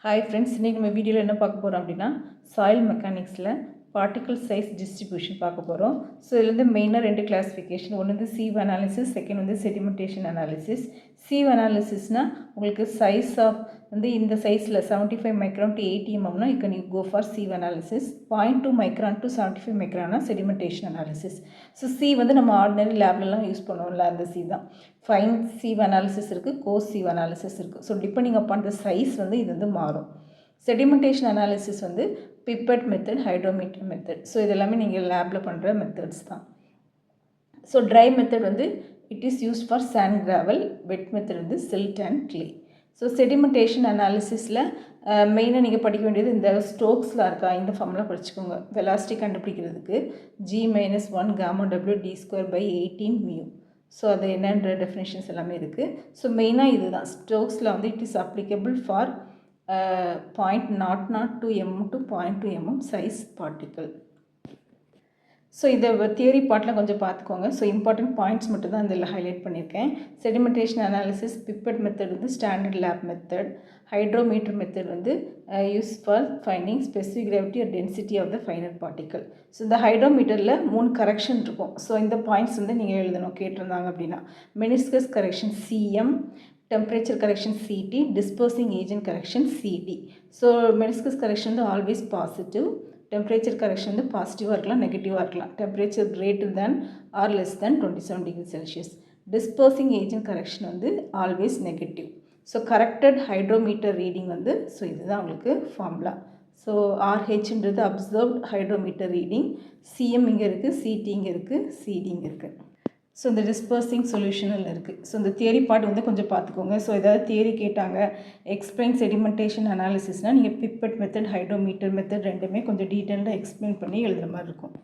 Hi friends, இன்றைக்கி நம்ம வீடியோவில் என்ன பார்க்க போகிறோம் அப்படின்னா சாயில் மெக்கானிக்ஸில் பார்ட்டிகல் சைஸ் டிஸ்ட்ரிபியூஷன் பார்க்க போகிறோம். ஸோ இதில் வந்து மெயினாக ரெண்டு கிளாஸிஃபிகேஷன், ஒன்று வந்து சீவ் அனாலிசிஸ், செகண்ட் வந்து செடிமெண்டேஷன் அனாலிசிஸ். சீவ் அனாலிசிஸ்னால் உங்களுக்கு சைஸ் ஆஃப் வந்து இந்த சைஸில் 75 மைக்ரான் டு 80 mmனா you can go for sieve analysis. 0.2 micron to 75 மைக்ரானா செடிமெண்டேஷன் அனாலிசிஸ். ஸோ சி வந்து நம்ம ஆர்டினரி லேப்லலாம் யூஸ் பண்ணுவோம்ல, அந்த சி தான். ஃபைன் சீவ் அனாலிசிஸ் இருக்குது, கோர்ஸ் சீவ் அனாலிசிஸ் இருக்குது. So depending upon the size வந்து இது வந்து மாறும். செடிமெண்டேஷன் அனாலிசிஸ் வந்து pipette method, hydrometer method. So இதெல்லாமே நீங்கள் லேபில் பண்ணுற மெத்தட்ஸ் தான். ஸோ ட்ரை மெத்தட் வந்து it is used for sand gravel, wet method வந்து silt and clay. So sedimentation அனாலிசிஸில் மெயினாக நீங்கள் படிக்க வேண்டியது இந்த ஸ்டோக்ஸ்லாம் இருக்கா, இந்த ஃபார்ம்லாம் படிச்சுக்கோங்க. வெலாசிட்டி கண்டுபிடிக்கிறதுக்கு G-1 gamma W d²/18 μ. So அது என்னன்ற டெஃபினேஷன்ஸ் எல்லாமே இருக்குது. ஸோ மெயினாக இது தான் ஸ்டோக்ஸில் வந்து it is applicable for 0.002 mm to 0.2 mm size particle. So இதை தியரி பார்ட்டில் கொஞ்சம் பார்த்துக்கோங்க. ஸோ இம்பார்ட்டன்ட் பாயிண்ட்ஸ் மட்டும் தான் இதில் ஹைலைட் பண்ணியிருக்கேன். செடிமெண்டேஷன் அனாலிசிஸ் பிப்பட் மெத்தட் வந்து standard lab method. Hydrometer method வந்து use for finding specific gravity or density of the final particle. So இந்த ஹைட்ரோமீட்டரில் 3 கரெக்ஷன் இருக்கும். ஸோ இந்த பாயிண்ட்ஸ் வந்து நீங்கள் எழுதணும் கேட்டிருந்தாங்க அப்படின்னா. Meniscus correction CM, temperature correction CT, dispersing agent correction CD. So meniscus correction வந்து ஆல்வேஸ் பாசிட்டிவ். டெம்பரேச்சர் கரெக்ஷன் வந்து பாசிட்டிவாக இருக்கலாம், நெகட்டிவாக இருக்கலாம். Temperature greater than or less than 27 degree Celsius. Dispersing agent correction வந்து always negative. So corrected hydrometer reading வந்து so இதுதான் உங்களுக்கு ஃபார்முலா. ஸோ RHன்றது அப்சர்வ்ட் ஹைட்ரோமீட்டர் ரீடிங், CM இங்கே இருக்குது, CT இங்கே இருக்குது, CD இங்கே இருக்குது. ஸோ இந்த டிஸ்பர்சிங் சொல்யூஷனில் இருக்குது. ஸோ இந்த தியரி பார்ட் வந்து கொஞ்சம் பார்த்துக்கோங்க. ஸோ ஏதாவது தியரி கேட்டாங்க, எக்ஸ்பிளைன் செடிமெண்டேஷன் அனாலிசிஸ்னால் நீங்கள் பிப்பட் மெத்தட், ஹைட்ரோமீட்டர் மெத்தட் ரெண்டுமே கொஞ்சம் டீட்டெயில்டாக எக்ஸ்பிளைன் பண்ணி எழுதுகிற மாதிரி இருக்கும்.